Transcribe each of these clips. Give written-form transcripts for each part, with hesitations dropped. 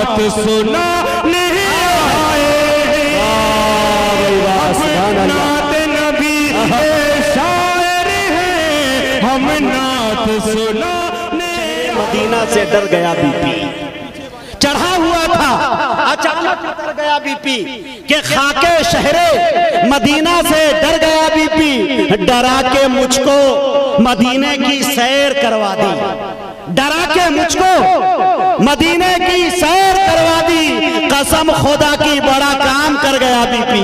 नात सुना नहीं आए, नात नबी के शायर हैं हम, नात सुना मदीना से डर गया बीपी, चढ़ा हुआ था अचानक डर गया बीपी के खाके शहरे मदीना से डर गया बीपी, डरा के मुझको मदीने की सैर करवा दी, डरा के मुझको मदीने की सैर करवा दी, कसम खुदा की बड़ा काम कर गया बीपी,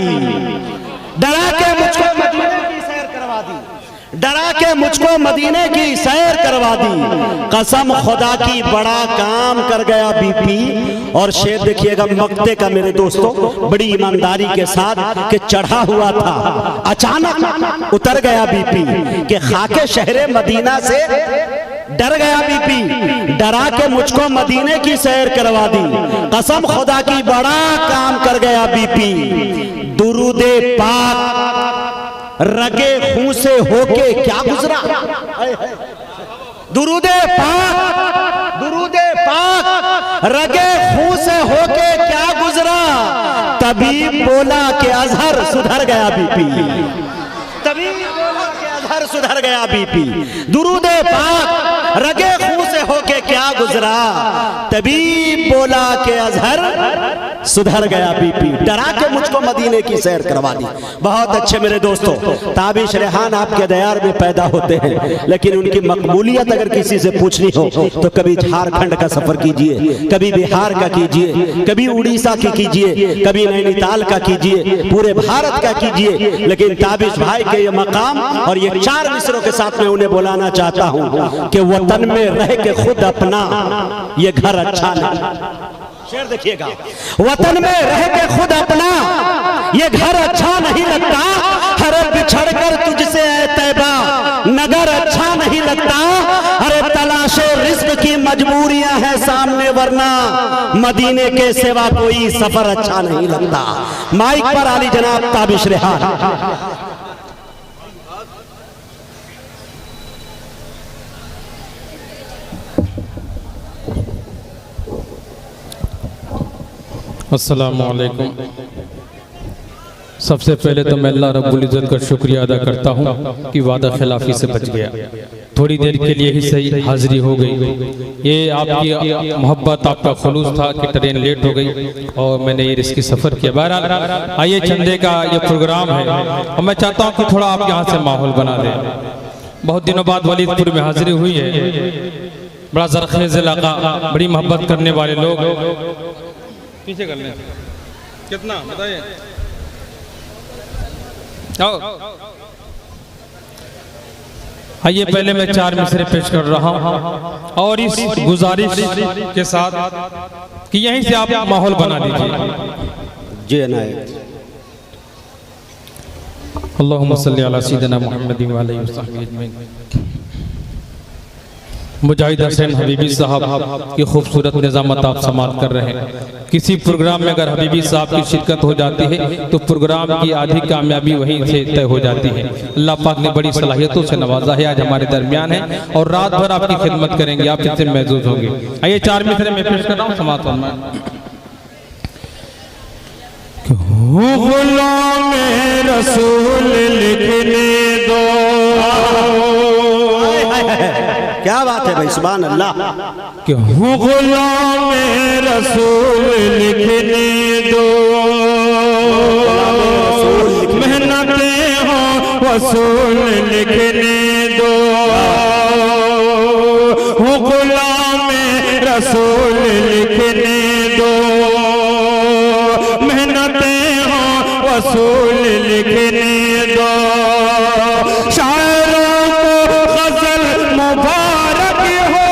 डरा के मुझको मदीने की सैर करवा दी, डरा के मुझको मदीने की सैर करवा दी, कसम खुदा की बड़ा काम कर गया बीपी। और शेर देखिएगा मक्ते का मेरे दोस्तों, बड़ी ईमानदारी के साथ कि चढ़ा हुआ था अचानक उतर गया बीपी कि खाके शहरे मदीना से डर गया बीपी, डरा के मुझको मदीने की सैर करवा दी, कसम खुदा की बड़ा काम कर गया बीपी। दुरूदे पाक रगे खून से होके क्या गुजरा, दुरूदे पाक रगे खून से होके क्या गुजरा, तभी बोला कि अजहर सुधर गया बीपी, तभी बोला कि अजहर सुधर गया बीपी। दुरूदे पाक रगे खून से होके क्या गुजरा, तभी बोला कि अजहर सुधर गया बीपी, डरा के मुझको मदीने की सैर करवा दी। बहुत अच्छे मेरे दोस्तों, ताबिश रेहान आपके दयार में पैदा होते हैं, लेकिन उनकी मकबूलियत अगर किसी से पूछनी हो तो कभी झारखंड का सफर कीजिए, कभी बिहार का कीजिए, कभी उड़ीसा की कीजिए, कभी नैनीताल का कीजिए, पूरे भारत का कीजिए, लेकिन ताबिश भाई के ये मकाम और ये 4 मिसरों के साथ में उन्हें बुलाना चाहता हूं कि वतन में रह के खुद अपना ये घर अच्छा नहीं। शेर देखिएगा, वतन में रह के खुद अपना ये घर अच्छा नहीं लगता, हर बिछड़ कर तुझसे ऐ तैबा नगर अच्छा नहीं लगता, अरे तलाशे रिस्क की मजबूरियां हैं सामने वरना मदीने के सिवा कोई सफर अच्छा नहीं लगता। माइक पर आली जनाब ताबिश रेहान। अस्सलामु अलैकुम। सबसे पहले तो मैं अल्लाह रब्बुल इज़्ज़त का शुक्रिया अदा करता हूँ कि वादा खिलाफी से बच गया, थोड़ी देर के लिए ही सही हाजिरी हो गई। ये आपकी मोहब्बत, आपका खुलूस था कि ट्रेन लेट हो गई और मैंने ये इसकी सफ़र किया। बहरहाल आइए, चंदे का ये प्रोग्राम है और मैं चाहता हूँ कि थोड़ा आप यहाँ से माहौल बना दें। बहुत दिनों बाद वलीदपुर में हाजिरी हुई है, बड़ा ज़रख़ेज़ इलाका, बड़ी मोहब्बत करने वाले लोग। पीछे कर लें, कितना बताइए। आइए, पहले मैं 4 मिसरे पेश कर रहा हूं और इस गुजारिश के साथ कि यहीं से आप माहौल बना दीजिए। जी अनायत। अल्लाहुम्मा सल्ली अला सय्यिदिना मुहम्मदिन व अलैहि वसल्लम अजमईन। मुजाहिद हसैन हबीबी साहब की खूबसूरत निज़ामत आप समात कर रहे हैं। किसी प्रोग्राम में अगर हबीबी साहब की शिरकत हो जाती है तो प्रोग्राम की आधी कामयाबी वहीं से तय हो जाती है। अल्लाह पाक ने बड़ी सलाहियतों से नवाजा है, आज हमारे दरमियान है और रात भर आपकी खिदमत करेंगे, आप इससे महसूस होंगे। आइए, 4 मिसरे में पेश कर रहा हूँ, समात फरमाएं। गुलाम रसूल लिखने दो, क्या बात है भाई, सुभान अल्लाह। क्यों गुलाम रसूल लिखने दो, मेहनतें हो वसूल लिखने दो, गुलाम रसूल लिखने दो, मेहनतें हो वसूल लिखने दो, शायरों को गजल मुबारक हो,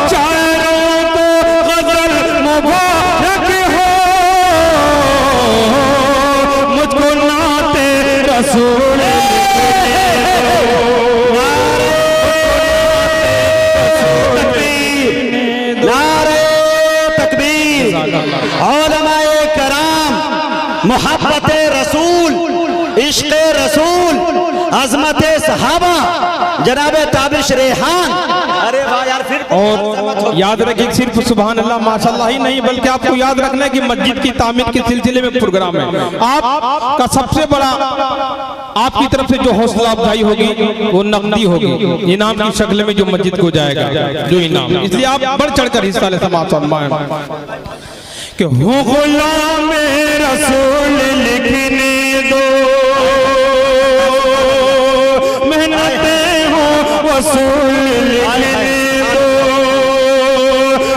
शायरों को गजल मुबारक हो, मोहब्बत रसूल, इश्क रसूल, अजमत सहाबा, जनाब ताबिश रेहान। अरे वाह यार, फिर और याद रखिए सिर्फ सुभान अल्लाह माशाल्लाह ही नहीं, बल्कि आपको याद रखना है कि मस्जिद की तामीर के सिलसिले में प्रोग्राम है। आपका सबसे बड़ा आपकी तरफ से जो हौसला अफजाई होगी वो नकदी होगी, इनाम की शक्ल में जो मस्जिद को जाएगा जो इनाम, इसलिए आप बढ़ चढ़कर हिस्सा ले समाज कि हो गुलाम रसूल लिखने दो, मेहनतें हो वसूल लिखने दो,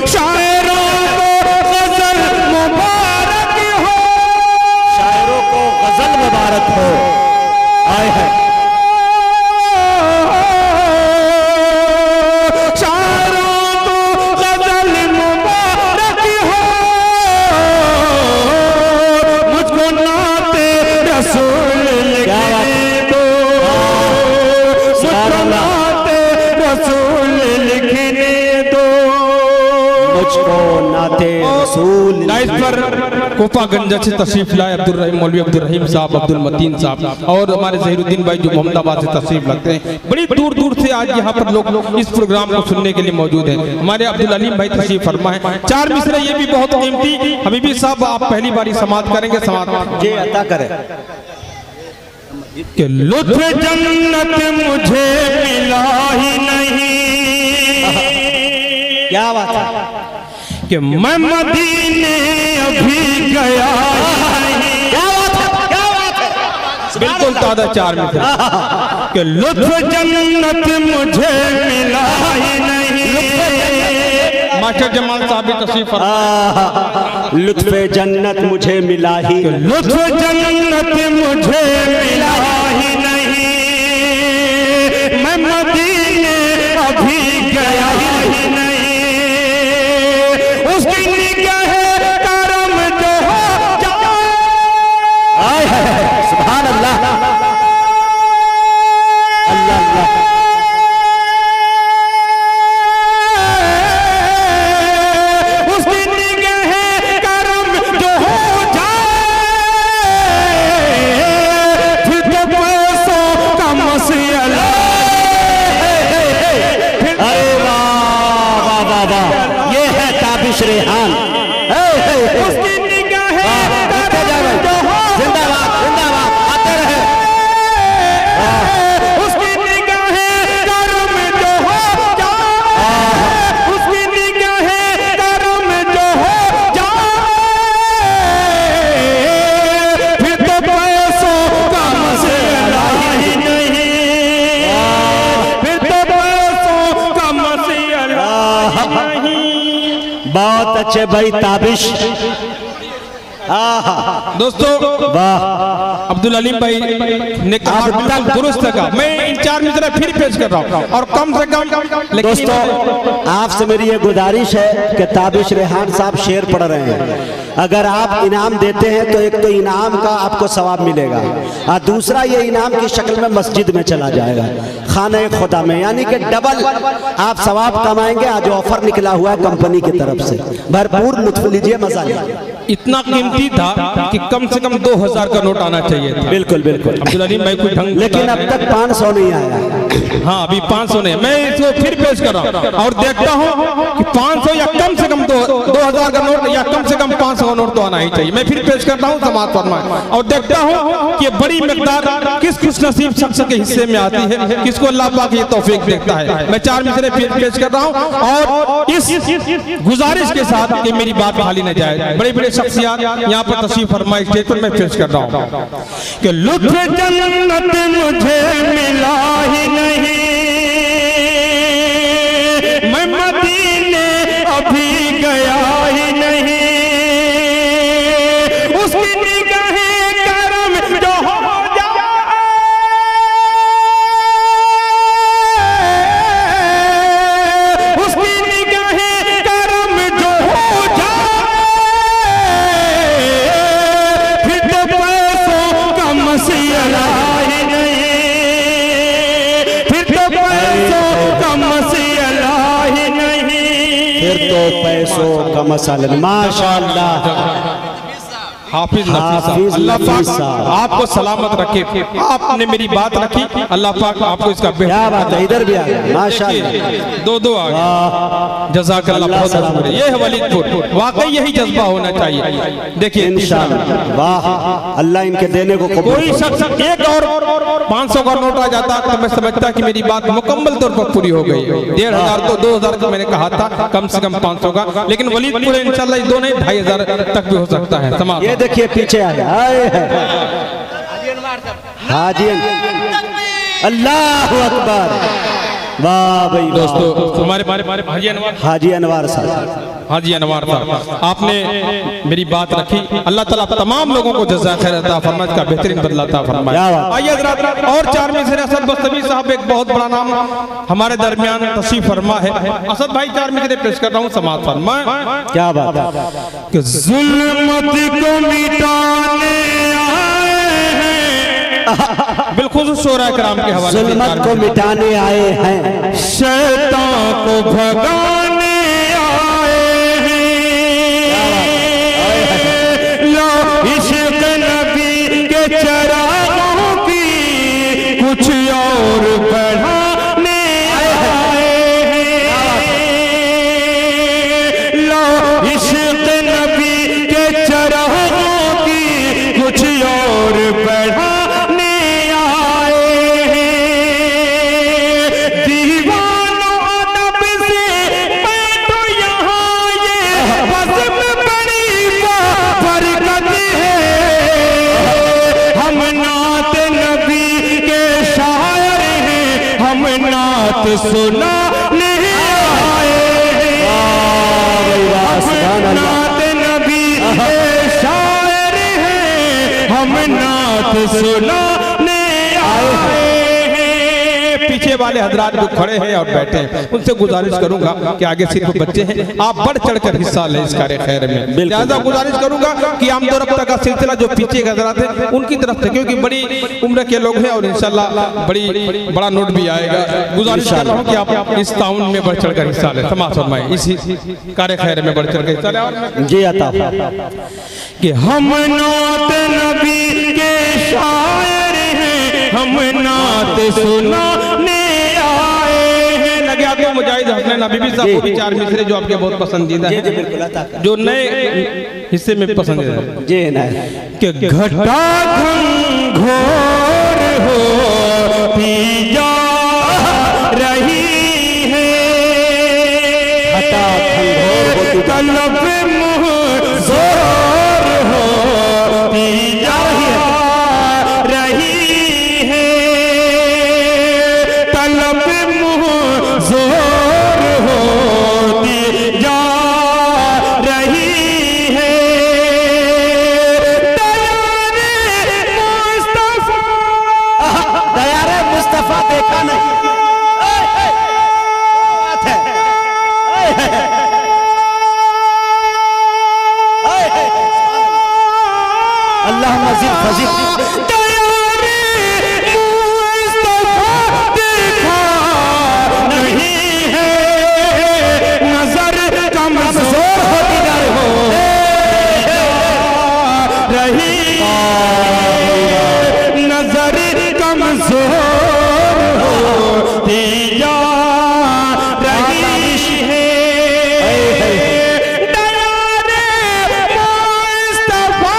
शायरों को गजल मुबारक हो, शायरों को गजल मुबारक हो। आए है पर कोपागंज से तशरीफ लाए अब्दुल रहीम मौलवी अब्दुल रहीम साहब, अब्दुल मतीन साहब और हमारे जहीरुद्दीन भाई जो मोहम्मदाबाद से तशरीफ लाते हैं। बड़ी दूर दूर से आज यहाँ पर लोग इस प्रोग्राम को सुनने के लिए मौजूद हैं। हमारे अब्दुल अलीम भाई तशरीफ फरमा है। 4 मिसरे ये भी बहुत कीमती। हबीबी साहब आप पहली बारी समाप्त करेंगे, समाप्त ये अता करें कि लुत्फ जन्नत मुझे मिला ही नहीं, क्या बात है कि मैं मदीने अभी गया नहीं। क्या बात है, क्या बात है, बिल्कुल ताज़ा 4 मिसरे कि लुत्फ जन्नत मुझे मिला ही नहीं। मास्टर जमाल साहब भी तशरीफ फरमा। लुत्फ जन्नत मुझे मिला ही, लुत्फ जन्नत मुझे मिला ही नहीं, मैं मदीने अभी गया ही नहीं। उसकी निगाह करम जो हो जाए, सुभान अल्लाह, अल्लाह अल्लाह, उसकी निगाह करम जो हो जाए, फिर तो पैसों का मसला। अरे वाह वाह वाह वाह, ये है ताबिश रेहान। उसकी निगाह जिंदाबाद जिंदाबाद, आते रहे। उसकी निगाह करम जो हो जाए, उसकी निगाह करम जो हो जाए, फिर तो पैसों का मसला ही नहीं, फिर तो पैसों का मसला नहीं। बहुत अच्छे भाई ताबिश। दोस्तों वाह, अब्दुल अलीम भाई ने कहा बिल्कुल दुरुस्त का। मैं इन 4 मिसरे फिर पेश कर रहा हूँ और कम से कम दोस्तों आपसे मेरी ये गुजारिश है कि ताबिश रेहान साहब शेर पढ़ रहे हैं, अगर आप इनाम देते हैं तो एक तो इनाम का आपको सवाब मिलेगा और दूसरा ये इनाम की शक्ल में मस्जिद में चला जाएगा, खाने खुदा में, यानी कि डबल आप सवाब कमाएंगे। आज ऑफर निकला हुआ है कंपनी की तरफ से, भरपूर लुत्फ लीजिए, मजा लीजिए। इतना कीमती था कि कम से कम 2000 का नोट आना चाहिए था। बिल्कुल बिल्कुल अब्दुल अलीम भाई कोई ढंग, लेकिन अब तक 500 नहीं आया। हाँ अभी 500 नहीं, मैं इसको फिर पेश कर रहा हूँ और देखता हूँ कि 500 या कम से कम 2000 का नोट या कम से कम 500 का नोट तो आना ही चाहिए। मैं फिर पेश करता हूँ समाज फरमाए और देखता हूँ कि बड़ी मिकदार किस खुश नसीब शख्स के हिस्से में आती है, किसको अल्लाह पाक ये तौफीक देखता है। मैं 4 मिसरे फिर पेश कर रहा हूँ और इस गुजारिश के साथ कि मेरी बात खाली न जाए। बड़े बड़े शख्सियत यहाँ पर तशरीफ फरमाए स्टेज पर, मैं पेश कर रहा हूँ कि लुत्फ जन्नत मुझे मिला ही नहीं, मैं मदीने अभी गया ही नहीं। उसकी निगाह करम जो हो जाए, उसकी निगाह करम जो हो जाए, फिर तो पैसों का मसला ही नहीं, फिर तो पैसों का मसला ही नहीं, फिर तो पैसों का मसला। माशाअल्लाह, हाफिज नफीस हाफिज अल्लाह पाक नफीस साहब। आपको सलामत रखे। आपने मेरी बात रखी, अल्लाह पाक आपको इसका क्या बात है, इधर भी आ गया माशाअल्लाह। दो आ गए। जज़ाकल्लाह, बहुत शुक्रिया। ये है वलीदपुर, वाकई यही जज्बा होना चाहिए। देखिए इंशाअल्लाह, वाह, अल्लाह इनके देने को कबूल कोई शख्स एक और 500 का नोट आ जाता तो मैं समझता कि मेरी बात मुकम्मल तौर पर पूरी हो गई। 1500 तो 2000 का मैंने कहा था, कम से कम 500 का, लेकिन वलीदपुर इंशाल्लाह दो नहीं 2500 तक भी हो सकता है। समाज ये देखिए पीछे आ गया, हाजी अल्लाह अकबर, वाह भाई वाह। दोस्तों हमारे हाजी अनवार साहब, हाजी अनवार साहब, आपने मेरी बात रखी। अल्लाह ताला तमाम लोगों को जज़ा खैर अता फरमाए, का बेहतरीन बदला अता फरमाए। क्या बात। आइए हज़रात, और 4 में से असद बस्तवी साहब एक बहुत बड़ा नाम हमारे दरमियान तशरीफ फरमा है। असद भाई 4 में से पेश कर रहा हूँ, समाअत फरमाए। क्या बात है। जुल्मत को मिटाने आए हैं, बिल्कुल शोरा कराम के हवाले से जुल्मत को मिटाने आए हैं, शैतान को भगाने आए हैं। लो इश्क़ नबी के चरागों की कुछ और बढ़ाने आए हैं। लो इश्क़ नबी के चरागों की कुछ और बढ़ाने आए हैं। दीवानों अदब से बैठो यहाँ, ये बज़्म बड़ी बरकत है। हम नात नबी के शायर हैं, हम नात सुनाने आए हैं। हम नात नबी के शायर हैं, हम नात सुनाने आए हैं। पीछे वाले हजरात जो खड़े हैं और बैठे हैं, उनसे गुजारिश करूंगा कि आगे सिर्फ बच्चे हैं, आप बढ़ चढ़कर हिस्सा लें इस कार्य खैर में। लिहाजा गुजारिश करूंगा कि आमदो रफ्ता का सिलसिला जो पीछे के हजरात हैं उनकी तरफ से, क्योंकि बड़ी उम्र के लोग हैं और इंशाल्लाह बड़ा नोट भी आएगा। गुजारिश कर रहा हूँ कि आप इस ताउन में बढ़ चढ़कर हिस्सा लें। समाअत फरमाएं, इस कार्य खैर में बढ़ चढ़कर हिस्सा लें। जी अता कि हम नात नबी के शायर हैं, हम नात सुनाने आए हैं। लगे आपको मुजाहिद हसनैन हबीबी साहब को भी 4 मिसरे जो आपके बहुत पसंदीदा जी है, बिल्कुल अता कर। जो नए हिस्से में पसंदीदा है। जी ना, कि घटा घंघोर होती जा रही है, घटा घंघोर होती जा तलब मुहज़ोर होती जा रही है, तलब मुहज़ोर होती जा रही है। दयारे मुस्तफा देखा नहीं। बात है। अल्लाह मजीद फजील नहीं है, नजर कमजोर होती जा रही, नजर कमजोर होती जा रही है। दयारे मुस्तफा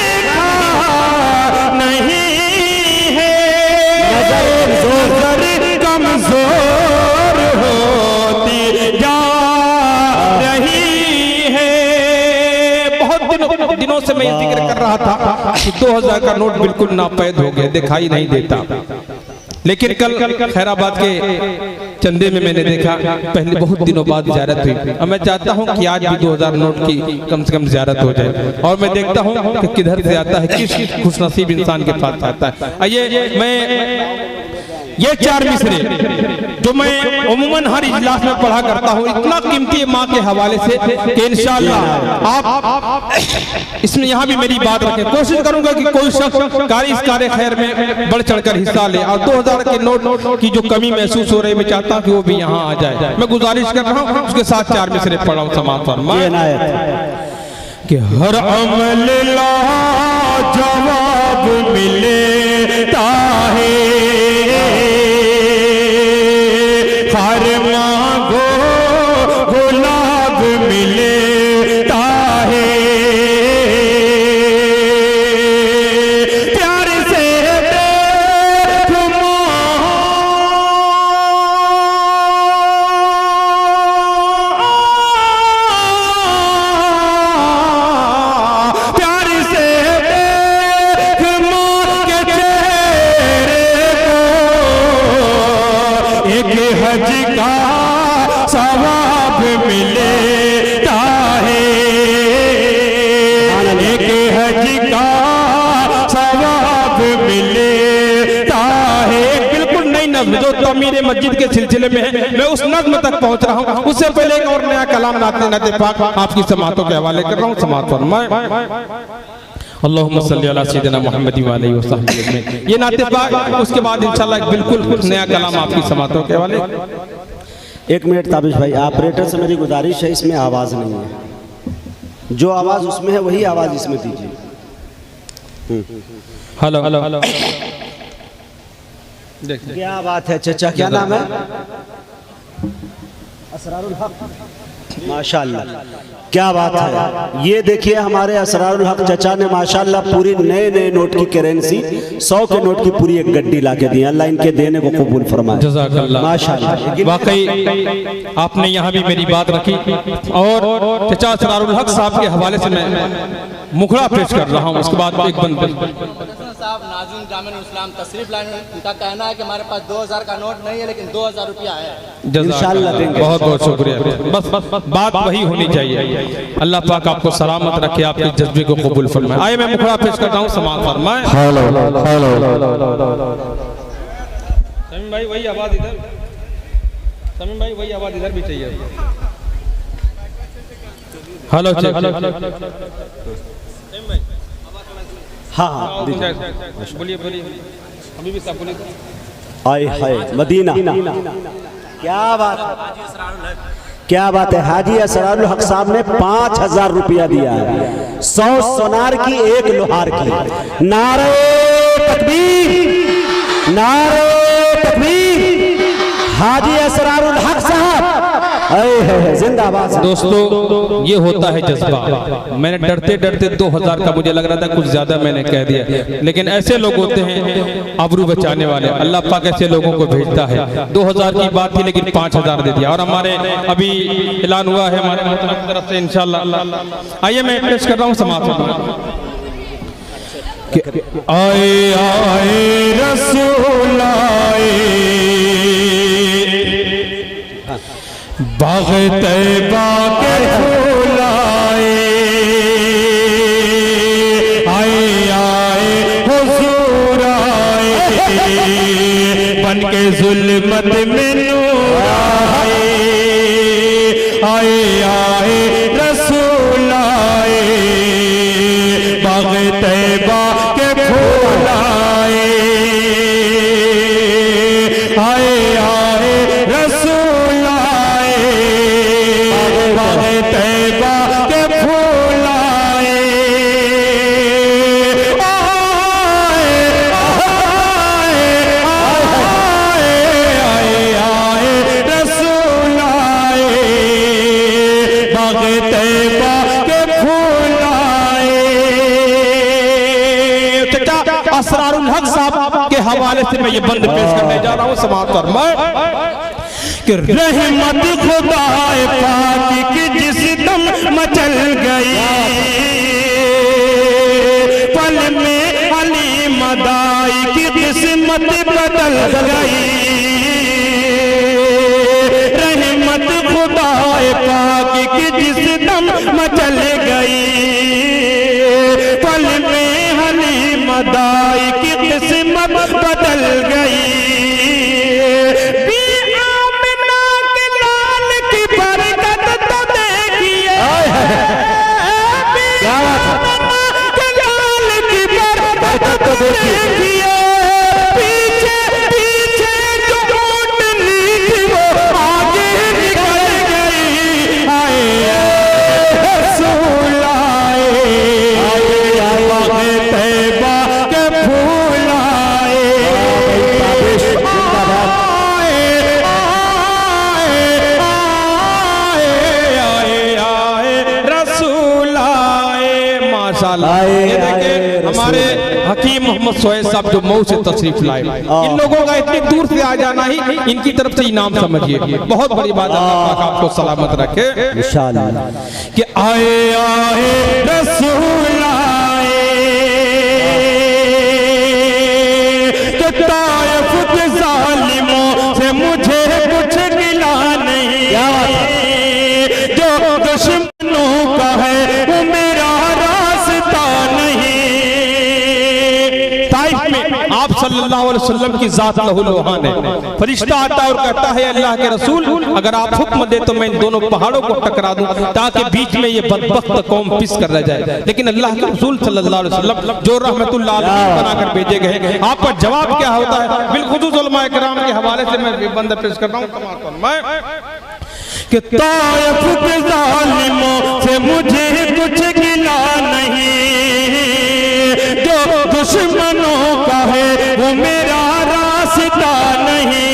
देखा नहीं है, नजर कमजोर होती जा रही है। बहुत दिनों से मैं ये जिक्र कर रहा था कि 2000 का नोट बिल्कुल नापैद हो गया, दिखाई नहीं देता। लेकिन कल खैराबाद के चंदे में मैंने देखा, पहले बहुत दिनों बाद ज़ियारत हुई, और मैं चाहता हूं कि आज भी 2000 नोट की कम से कम ज़ियारत हो जाए। और मैं देखता हूं कि किधर से आता है, किस खुशनसीब इंसान के पास आता है। आइए, मैं ये 4 मिसरे जो मैं उम्मन हर इजलास में पढ़ा करता हूँ, इतना कीमती है माँ के हवाले से कि इंशाअल्लाह आप इसमें यहाँ भी मेरी बात रखें। कोशिश करूंगा कि कोई शख्स इस कार्य खैर में बढ़ चढ़कर हिस्सा ले, और 2000 के नोट की जो कमी महसूस हो रही है, मैं चाहता हूँ कि वो भी यहाँ आ जाए। मैं गुजारिश कर रहा हूँ, उसके साथ 4 मिसरे पढ़ा हूँ। समाअत फरमाएं। कि हर अमल ला जवाब मिलता है, हर मांगो गुलाब मिलता है, प्यार से हज का सवाब मिलता है, एक हज का सवाब मिलता है। बिल्कुल नई नज़्म जो तमीर मस्जिद के सिलसिले में है, मैं उस नज़्म तक पहुंच रहा हूं। उससे पहले एक और नया कलाम नाते पाक आपकी समातों के हवाले कर रहा हूं। समात फरमाए अल्लाहुम्मा सल्ली अला सय्यिदिना मुहम्मद व आलिहि वसहबिहि अजमईन। ये नाते पाक, उसके बाद इंशाल्लाह बिल्कुल नया कलाम आपकी समातों के हवाले। एक मिनट ताबिश भाई, ऑपरेटर से मेरी गुजारिश है, इसमें आवाज़ नहीं है, जो आवाज़ उसमें है वही आवाज़ इसमें दीजिए। हेलो हेलो हेलो, क्या बात है चचा, क्या नाम है? असरारुल हक, माशाल्लाह, क्या बात है। ये देखिए हमारे असरारुल हक चचा ने माशाल्लाह पूरी नए नए नोट की करेंसी 100 के नोट की पूरी एक गड्डी ला के दी। अल्लाह इनके देने को कबूल फरमाए, जज़ाकल्लाह माशाल्लाह। वाकई आपने यहाँ भी मेरी बात रखी, और चचा असरारुल हक साहब के हवाले से मैं मुखड़ा पेश कर रहा हूँ। उसके बाद एक बंद साहब नाज़रीन जामिया इस्लाम तशरीफ लाए, उनका कहना है कि हमारे पास 2000 का नोट नहीं है लेकिन 2000 रुपया है। इंशाअल्लाह देंगे। बहुत बहुत शुक्रिया। बस बात वही होनी चाहिए। अल्लाह पाक आपको सलामत रखे, आपके जज्बे को कबूल फरमाए। आइए मैं मुखड़ा पेश करता हूँ, समाअत फरमाए। समीम भाई वही आवाज़ इधर, समीम भाई वही आवाज़ इधर भी चाहिए। हेलो चेक, हाँ बोलिए बोलिए, अभी भी साहब बोलिए। आए हाय मदीना, क्या बात है, क्या बात है। हाजी असरारुल हक साहब ने 5000 रुपया दिया है, 100 सोनार की, 1 लोहार की। नारे तकबीर, नारे तकबीर, हाजी असरारुल हक साहब जिंदाबाद। दोस्तों ये होता है जज्बा। मैंने डरते डरते 2000 का मुझे लग रहा था, कुछ ज्यादा मैंने कह दिया, लेकिन ऐसे लोग होते हैं आबरू बचाने वाले। अल्लाह पाक ऐसे लोगों को भेजता है। 2000 की बात थी लेकिन 5000 दे दिया, और हमारे अभी ऐलान हुआ है हमारे मोहतरम की तरफ से इंशाअल्लाह। आइए मैं पेश कर रहा हूँ समाअत। आए आए रसूल आए, बाग़ तैबा के फूल आए, आए आए हुजूर आए, बन के जुल्मत में नूर आए, आए आए रसूल आए, बाग़ तैबा के फूल आए, आए आए रसूल आए, बाग़ तैबा के फूल आए, आए आए रसूल आए, बाग़ तैबा के फूल आए। असरारुल हक साहब के हवाले से मैं ये बंद पेश करने जा रहा हूँ। समाअत फरमाए कि रहमत खुदाए पाक की जिस दम मचल गई, पल में अली मदाई की किस्मत बदल गई। रहमत खुदाए पाक की जिस दम मचल गई, पल में अली मदाई की किस्मत बदल गई। देखिए पीछे पीछे जो ऊँटनी थी वो आगे निकल गई। आए रसूल आए, अल्लाह। ये देखें हमारे हकीम मोहम्मद सोहेल साहब जो मऊ से तशरीफ लाए, इन लोगों का इतनी दूर से आ जाना ही इनकी तरफ से इनाम समझिए, बहुत बड़ी बात है। अल्लाह पाक आपको सलामत रखे इंशाअल्लाह। कि आए आए रसूल आए कि ताइफ के जालिमों से मुझे कुछ गिला नहीं, जो दुश्मनों का है वो मेरा रास्ता नहीं। ताइफ में आप सल्लल्लाहु अलैहि वसल्लम की जात लहूलुहान है। फरिश्ता आता और कहता है अल्लाह के रसूल अगर आप हुक्म दे तो मैं इन दोनों पहाड़ों को टकरा दूं ताकि बीच में ये बदबख्त कौम पिस कर रह जाए। लेकिन अल्लाह के रसूल सल्लल्लाहु अलैहि वसल्लम जो रहमतुल्लाह अलैहि बनाकर भेजे गए, आपका जवाब क्या होता है? बिलखुसूस उलमाए किराम के हवाले से मैं बंदा पेश कर रहा हूं कि ताइफ के जालिमों से मुझे कुछ गिला नहीं, जो दुश्मनों का है वो मेरा रास्ता नहीं।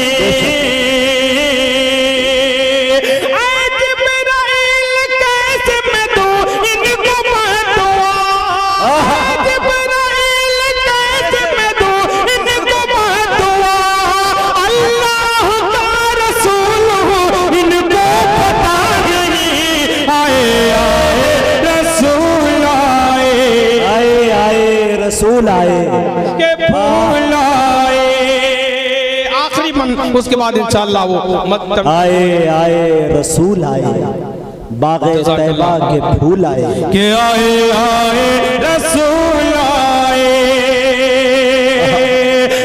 रसूल आए के फूल आए, आखिरी मन, उसके बाद इंशाअल्लाह वो मत आए आए रसूल आए, बाग़े तैबा के फूल आए के आए आए रसूल आए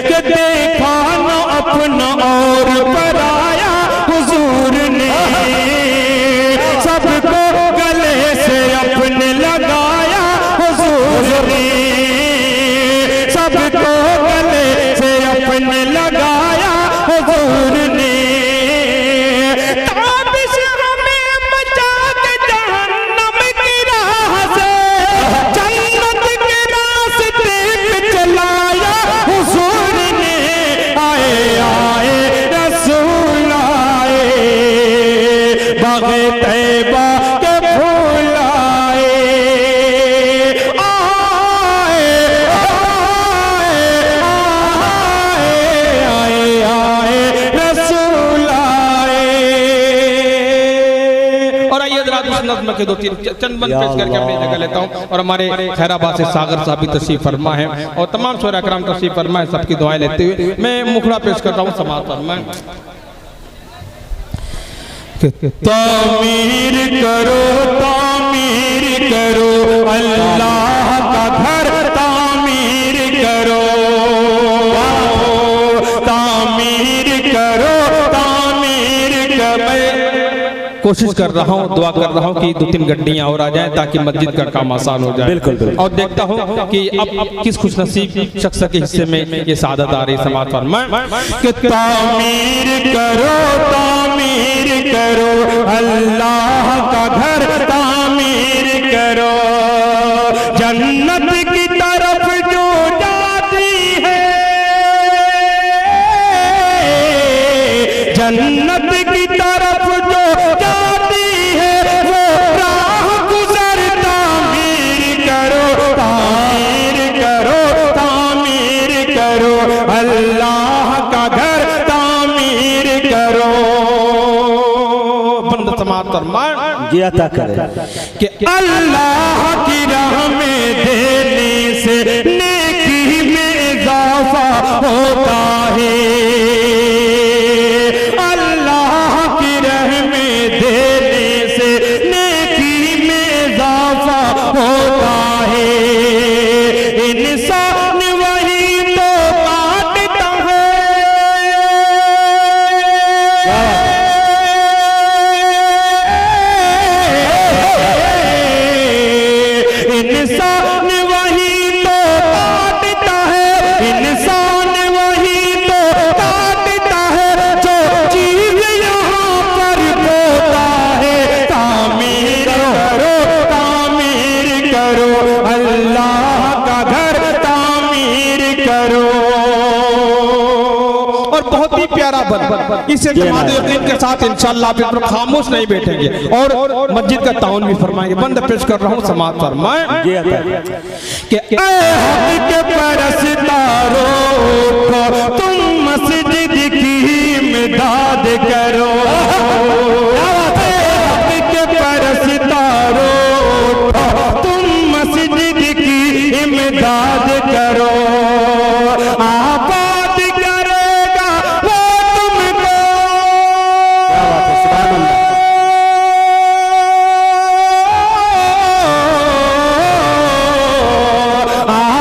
के देखा न अपना और पराया हुजूर ने, सबको गले से अपने लगाया हुजूर ने, सबको गले से अपने लगाया हुजूर ने। ताबिश हमें मचा के जहन्नम की राह से जन्नत के रास्ते पे चलाया हुजूर ने। आए आए रसूल आए, बाग़े तैबा के फूल आए, नज़्म के दो तीन चंद बंद पेश करके अपनी जगह लेता हूँ। और हमारे खैराबाद से सागर साहब भी तशरीफ फरमा है और तमाम शोरा कराम तशरीफ फरमा है, सबकी दुआएं लेते हुए मैं मुखड़ा पेश करता हूँ। समाज फरमाएं तामीर करो अल्लाह का घर, तामीर करो कोशिश कर रहा हूँ, दुआ कर रहा हूँ कि 2-3 गड्डियाँ और आ जाएं ताकि मस्जिद का काम आसान हो जाए। बिल्कुल बिल्कुल। और देखता हूँ कि अब किस खुशनसीब शख्स के हिस्से में ये सादत आ रही। समाज फरमाएं कि तामीर करो अल्लाह का घर, तामीर करो जन्नत की तरफ जो जाती है, जन्नत की तरफ जो जाती है वो राह गुजर, तामीर करो अल्लाह का घर, तामीर करो। बंद समात फरमाएं जी अता करे कि अल्लाह की राह में देने से नेकी में इजाफा होता है, बहुत ही प्यारा बन। इस एतमाद यकीन के साथ इंशाअल्लाह आप इस पर खामोश नहीं बैठेंगे और मस्जिद का ताउन भी फरमाएंगे। बंद पेश कर रहा हूँ, समाअत फरमाएं कि ऐ हक के परस्तारों को तुम मस्जिद की इमदाद करो, हक के परस्तारों को तुम मस्जिद की इमदाद करो, आबाद करेगा वो तुमको,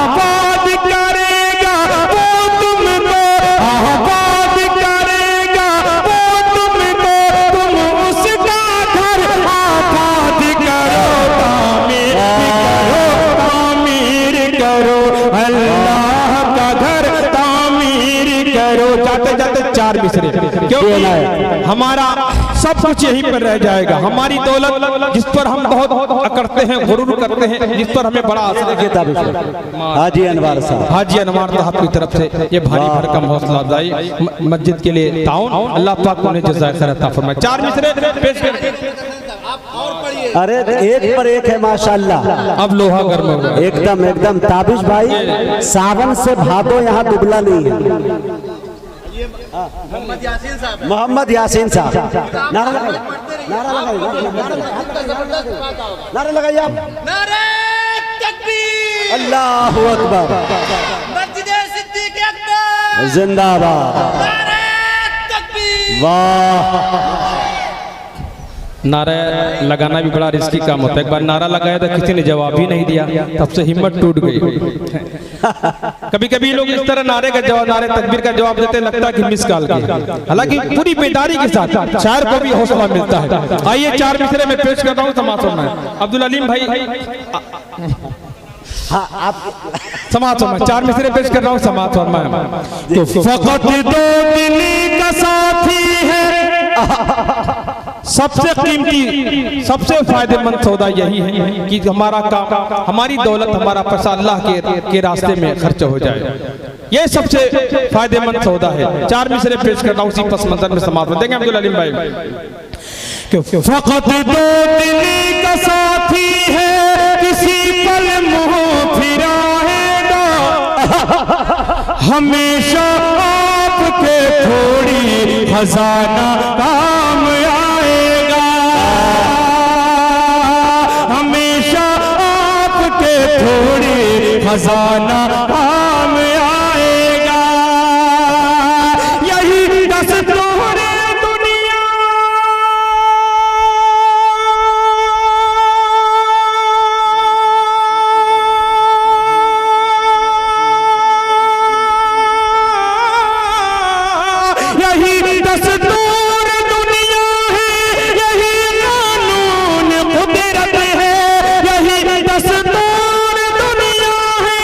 आबाद करेगा वो तुमको, आबाद करेगा वो तुमको, तुम उसका घर आबाद करो, तामीर करो, अल्लाह का घर तामीर करो। जाते जाते चार मिसरे, क्योंकि हमारा सब कुछ यहीं पर रह जाएगा। हमारी दौलत जिस पर हम बहुत करते हैं, गुरूर करते हैं, जिस पर हमें बड़ा असर है। हाजी अनवार साहब, हाजी अनवार साहब की तरफ से ये भारी भरकम हौसला अफजाई मस्जिद के लिए ताउन, अल्लाह पाक उन्हें जज़ाए खैर अता फरमाए। चार मिसरे पेश कर। आप और पढ़िए। अरे एक पर एक है माशाल्लाह, अब लोहा गर्म हो गया। एकदम एकदम। ताबिश भाई, सावन से भादो यहाँ दुबला नहीं है। मोहम्मद यासीन साहब, मोहम्मद यासीन साहब, नारा लगाइए, नारा लगाइए, नारा लगाइए आप। नारे तकबीर, अल्लाहु अकबर, मस्जिद सिद्दीक अकबर जिंदाबाद, नारे तकबीर। वाह। नारा लगाना भी बड़ा रिस्की काम होता है। एक बार नारा लगाया था, किसी ने जवाब ही नहीं दिया, तब से हिम्मत टूट गई। कभी कभी लोग इस तरह नारे का जवाब, नारे तकबीर का जवाब देते, लगता है कि मिस कॉल की, हालांकि पूरी बेदारी के साथ शायर को भी हौसला मिलता है। आइए चार मिसरे में पेश करता हूँ, समाअत फरमाएं। अब्दुल अलीम भाई, हाँ आप समाअत फरमाएं। चार मिसरे पेश कर रहा हूँ, समाअत फरमाएं। तो फकत दो दिली का साथी है, सबसे कीमती, सबसे फायदेमंद सौदा यही है कि हमारा काम, हमारी दौलत, हमारा पैसा अल्लाह के रास्ते में खर्च हो जाए। ये सबसे फायदेमंद सौदा है। चार मिसरे पेश करता हूँ, उसी पस मंजर में समाप्त देंगे अब्दुल अलीम भाई। फकत दो दिली का साथी है, किसी पल मुंह फिराएगा, हमेशा आपके थोड़ी खजाना काम आएगा, हमेशा आपके थोड़ी खजाना काम आएगा। यही दस्तूर दुनिया, यही दस्तूर दुनिया है, यही कानून कुदरत है, यही दस्तूर दुनिया है,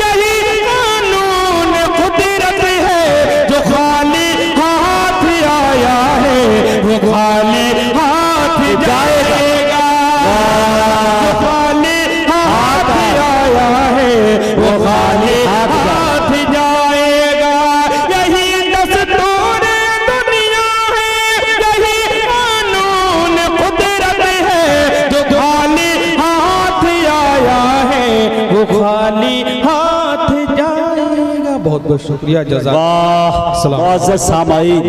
यही कानून कुदरत है। जो खाली हाथ आया है वो खाली हाथ जाएगा, जो खाली हाथ आया है वो खाली हाथ जाएगा। यही दस्तूर दुनिया है, यही कानून कुदरत है। जो खाली हाथ आया है वो खाली हाथ जाएगा। बहुत बहुत शुक्रिया, जज़ाक। वाह। मुअज़्ज़ज़ सामाईन,